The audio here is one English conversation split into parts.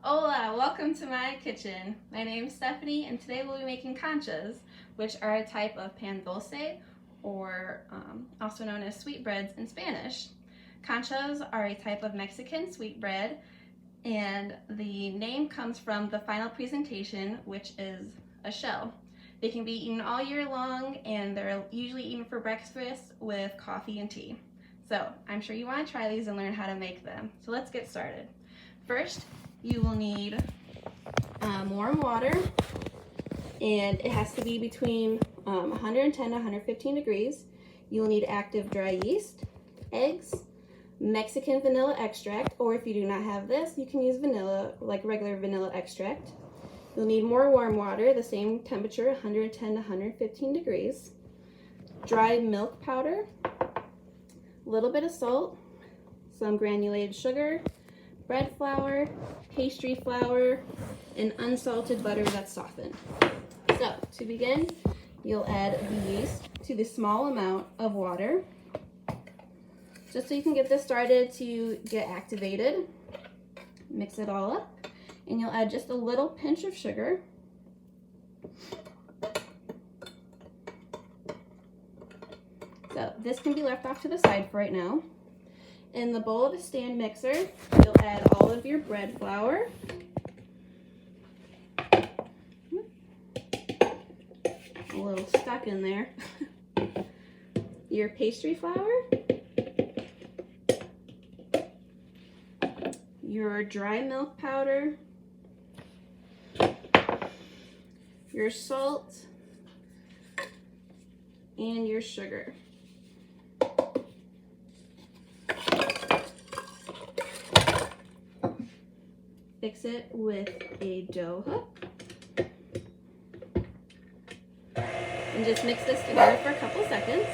Hola, welcome to my kitchen. My name is Stephanie and today we'll be making conchas, which are a type of pan dulce or also known as sweetbreads in Spanish. Conchas are a type of Mexican sweetbread and the name comes from the final presentation, which is a shell. They can be eaten all year long and they're usually eaten for breakfast with coffee and tea. So I'm sure you want to try these and learn how to make them. So let's get started. First, you will need warm water, and it has to be between 110 to 115 degrees. You will need active dry yeast, eggs, Mexican vanilla extract, or if you do not have this, you can use vanilla, like regular vanilla extract. You'll need more warm water, the same temperature, 110 to 115 degrees. Dry milk powder, a little bit of salt, some granulated sugar, bread flour, pastry flour, and unsalted butter that's softened. So to begin, you'll add the yeast to the small amount of water, just so you can get this started to get activated. Mix it all up, and you'll add just a little pinch of sugar. So this can be left off to the side for right now. In the bowl of the stand mixer, you'll add all of your bread flour, a little stuck in there, your pastry flour, your dry milk powder, your salt, and your sugar. Fix it with a dough hook and just mix this together for a couple seconds.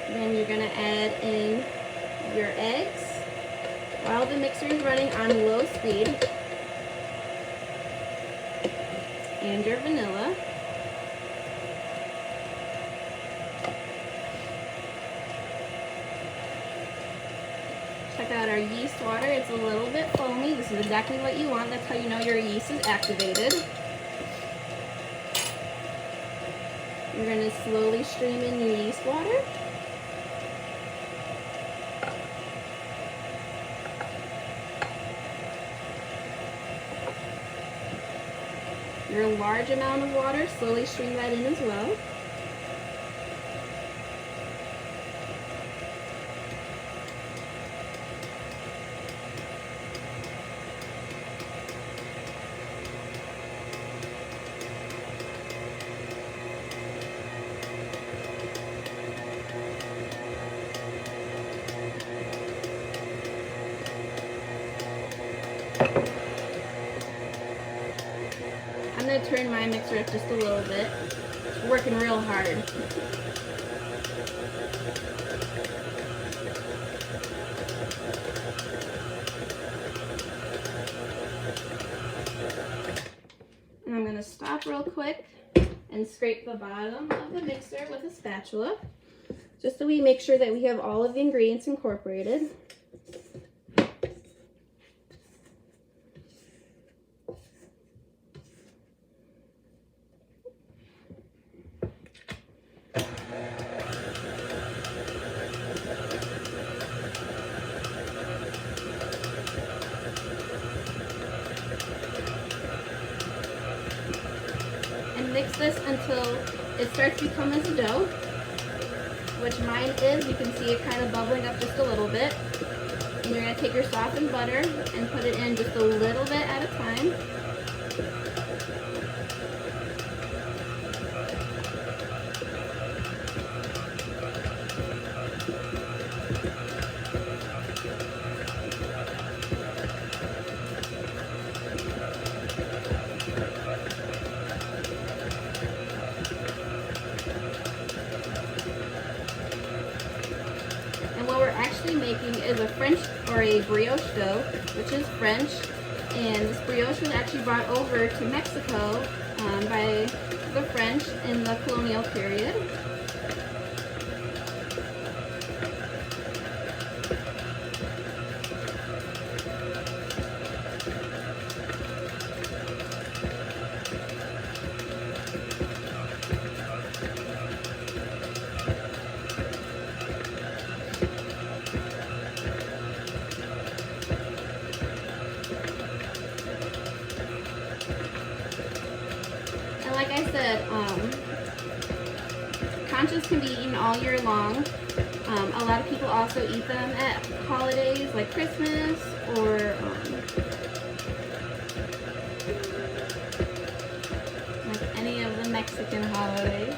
Then you're going to add in your eggs while the mixer is running on low speed, and your vanilla. Check out our yeast water. It's a little bit foamy. This is exactly what you want. That's how you know your yeast is activated. You're going to slowly stream in your yeast water. Your large amount of water, slowly stream that in as well. I'm going to turn my mixer up just a little bit. It's working real hard. And I'm going to stop real quick and scrape the bottom of the mixer with a spatula, just so we make sure that we have all of the ingredients incorporated. Mix this until it starts to become as a dough, which mine is. You can see it kind of bubbling up just a little bit. And you're going to take your softened butter and put it in just a little bit at a time. Making is a French or a brioche dough, which is French, and this brioche was actually brought over to Mexico by the French in the colonial period. conchas can be eaten all year long. A lot of people also eat them at holidays like Christmas or like any of the Mexican holidays.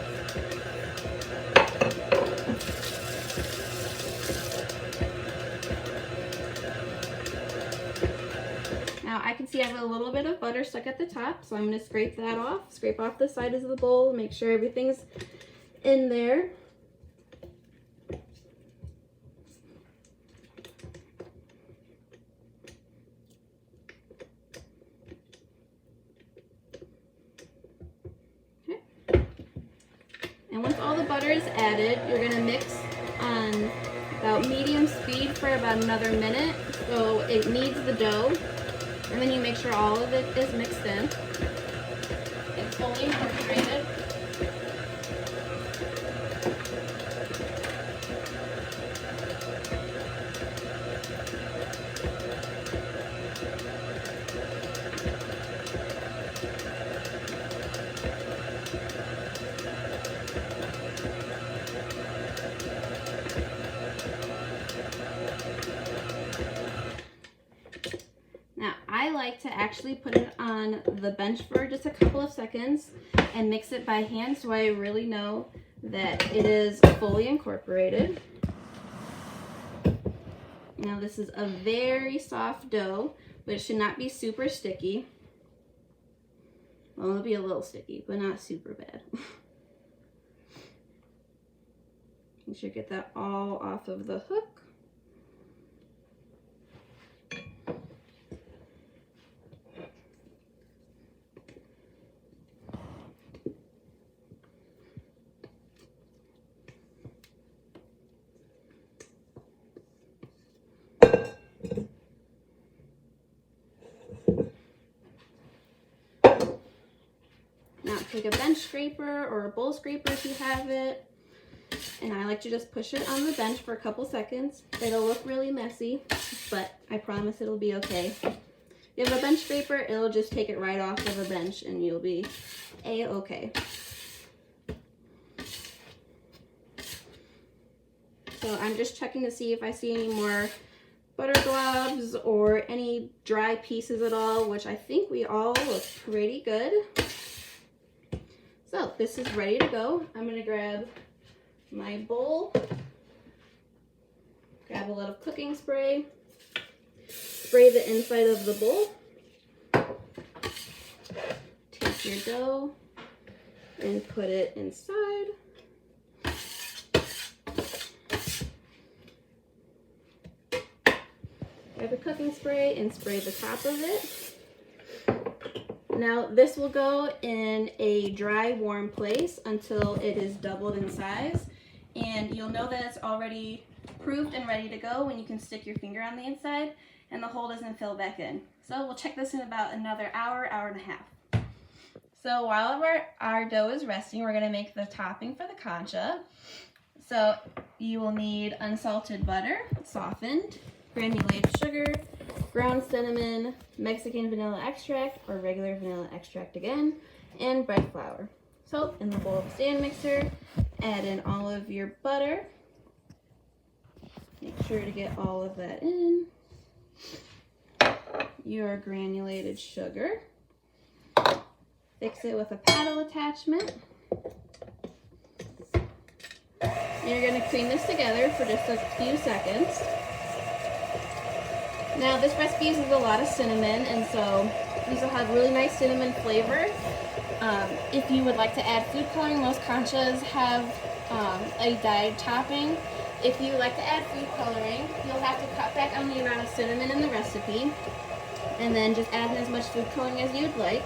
Now I can see I have a little bit of butter stuck at the top, so I'm going to scrape that off. Scrape off the sides of the bowl, make sure everything's in there. Okay. And once all the butter is added, you're going to mix on about medium speed for about another minute, so it kneads the dough. And then you make sure all of it is mixed in. It's fully incorporated. I like to actually put it on the bench for just a couple of seconds and mix it by hand so I really know that it is fully incorporated. Now this is a very soft dough, but it should not be super sticky. Well, it'll be a little sticky, but not super bad. You should get that all off of the hook. Now take a bench scraper or a bowl scraper if you have it, and I like to just push it on the bench for a couple seconds. It'll look really messy, but I promise it'll be okay. If you have a bench scraper, it'll just take it right off of the bench and you'll be a-okay. So I'm just checking to see if I see any more butter globs or any dry pieces at all, which I think we all look pretty good. So this is ready to go. I'm going to grab my bowl, grab a little cooking spray, spray the inside of the bowl, take your dough and put it inside. Grab the cooking spray and spray the top of it. Now this will go in a dry, warm place until it is doubled in size, and you'll know that it's already proofed and ready to go when you can stick your finger on the inside and the hole doesn't fill back in. So we'll check this in about another hour, hour and a half. So while our dough is resting, we're going to make the topping for the concha. So you will need unsalted butter, softened, granulated sugar, ground cinnamon, Mexican vanilla extract or regular vanilla extract again, and bread flour. So in the bowl of stand mixer, add in all of your butter. Make sure to get all of that in. Your granulated sugar. Fix it with a paddle attachment. You're going to cream this together for just a few seconds. Now this recipe uses a lot of cinnamon, and so these will have really nice cinnamon flavor. If you would like to add food coloring, most conchas have a dyed topping. If you like to add food coloring, you'll have to cut back on the amount of cinnamon in the recipe, and then just add in as much food coloring as you'd like.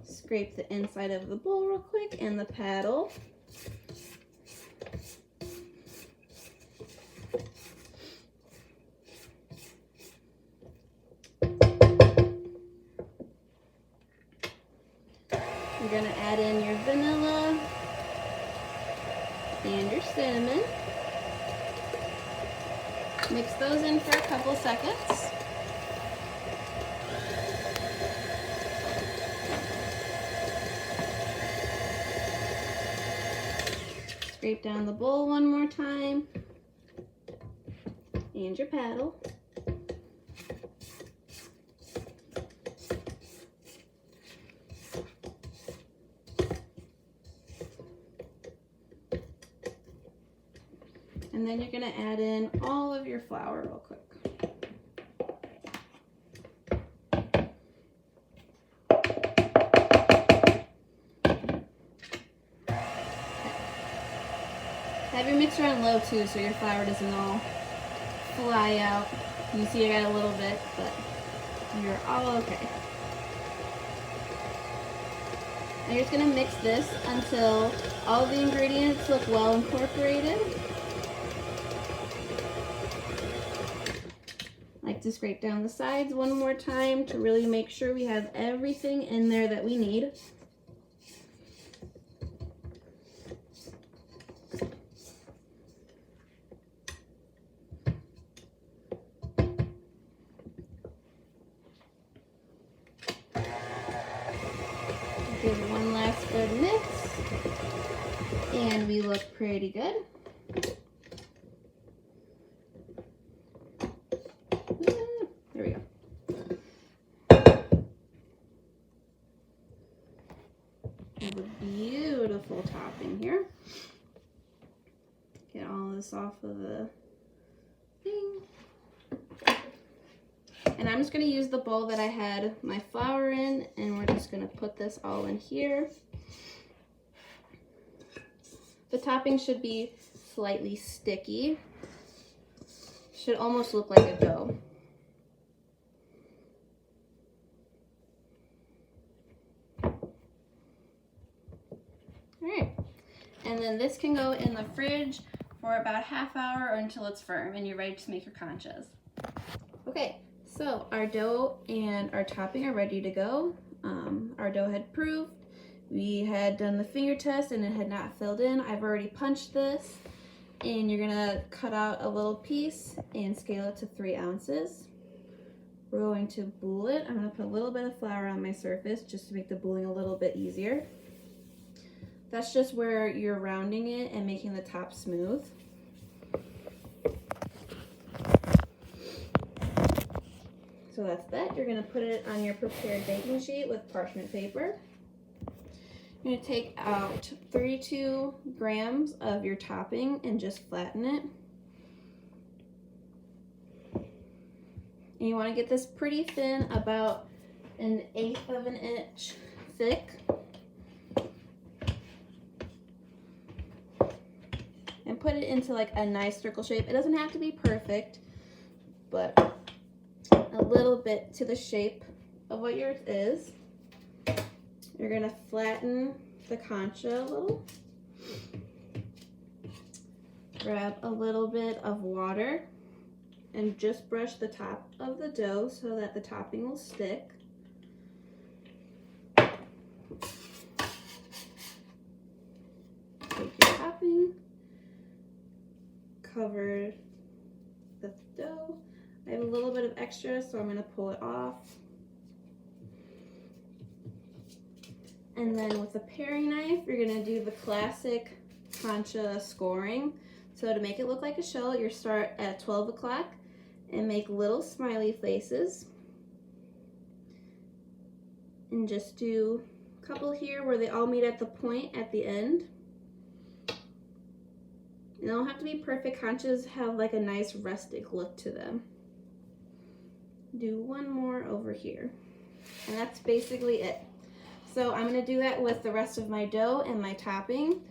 Scrape the inside of the bowl real quick and the paddle. You're going to add in your vanilla and your cinnamon. Mix those in for a couple seconds. Scrape down the bowl one more time. And your paddle. And then you're going to add in all of your flour real quick. Have your mixer on low too so your flour doesn't all fly out. You see I got a little bit, but you're all okay. And you're just going to mix this until all the ingredients look well incorporated. I like to scrape down the sides one more time to really make sure we have everything in there that we need. Give it one last good mix, and we look pretty good. There we go. Have a beautiful topping here. Get all this off of the thing. And I'm just going to use the bowl that I had my flour in, and we're just going to put this all in here. The topping should be slightly sticky. Should almost look like a dough. Alright, and then this can go in the fridge for about a half hour or until it's firm and you're ready to make your conchas. Okay. So our dough and our topping are ready to go. Our dough had proved. We had done the finger test and it had not filled in. I've already punched this, and you're gonna cut out a little piece and scale it to 3 ounces. We're going to boule it. I'm gonna put a little bit of flour on my surface just to make the bouling a little bit easier. That's just where you're rounding it and making the top smooth. So that's that. You're going to put it on your prepared baking sheet with parchment paper. You're going to take out 32 grams of your topping and just flatten it. And you want to get this pretty thin, about 1/8 of an inch thick. And put it into like a nice circle shape. It doesn't have to be perfect, but a little bit to the shape of what yours is. You're going to flatten the concha a little. Grab a little bit of water and just brush the top of the dough so that the topping will stick. Take your topping, cover the dough. I have a little bit of extra, so I'm going to pull it off. And then with a paring knife, you're going to do the classic concha scoring. So to make it look like a shell, you start at 12 o'clock and make little smiley faces. And just do a couple here where they all meet at the point at the end. They don't have to be perfect. Conchas have like a nice rustic look to them. Do one more over here. And that's basically it. So I'm going to do that with the rest of my dough and my topping.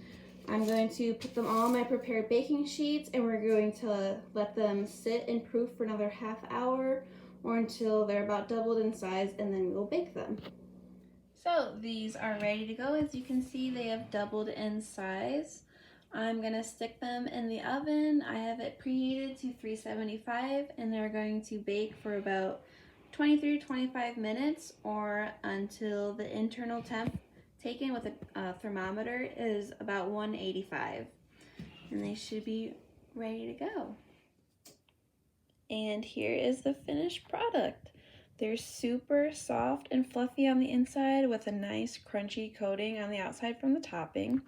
I'm going to put them all on my prepared baking sheets, and we're going to let them sit and proof for another half hour or until they're about doubled in size, and then we'll bake them. So these are ready to go. As you can see, they have doubled in size. I'm going to stick them in the oven. I have it preheated to 375, and they're going to bake for about 23 to 25 minutes or until the internal temp taken with a thermometer is about 185. And they should be ready to go. And here is the finished product. They're super soft and fluffy on the inside with a nice crunchy coating on the outside from the topping.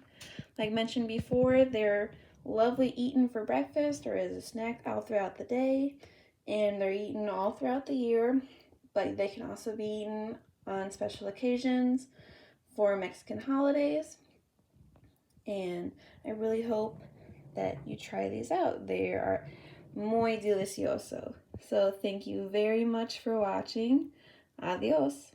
Like mentioned before, they're lovely eaten for breakfast or as a snack all throughout the day, and they're eaten all throughout the year, but they can also be eaten on special occasions for Mexican holidays. And I really hope that you try these out. They are muy delicioso. So thank you very much for watching. Adios.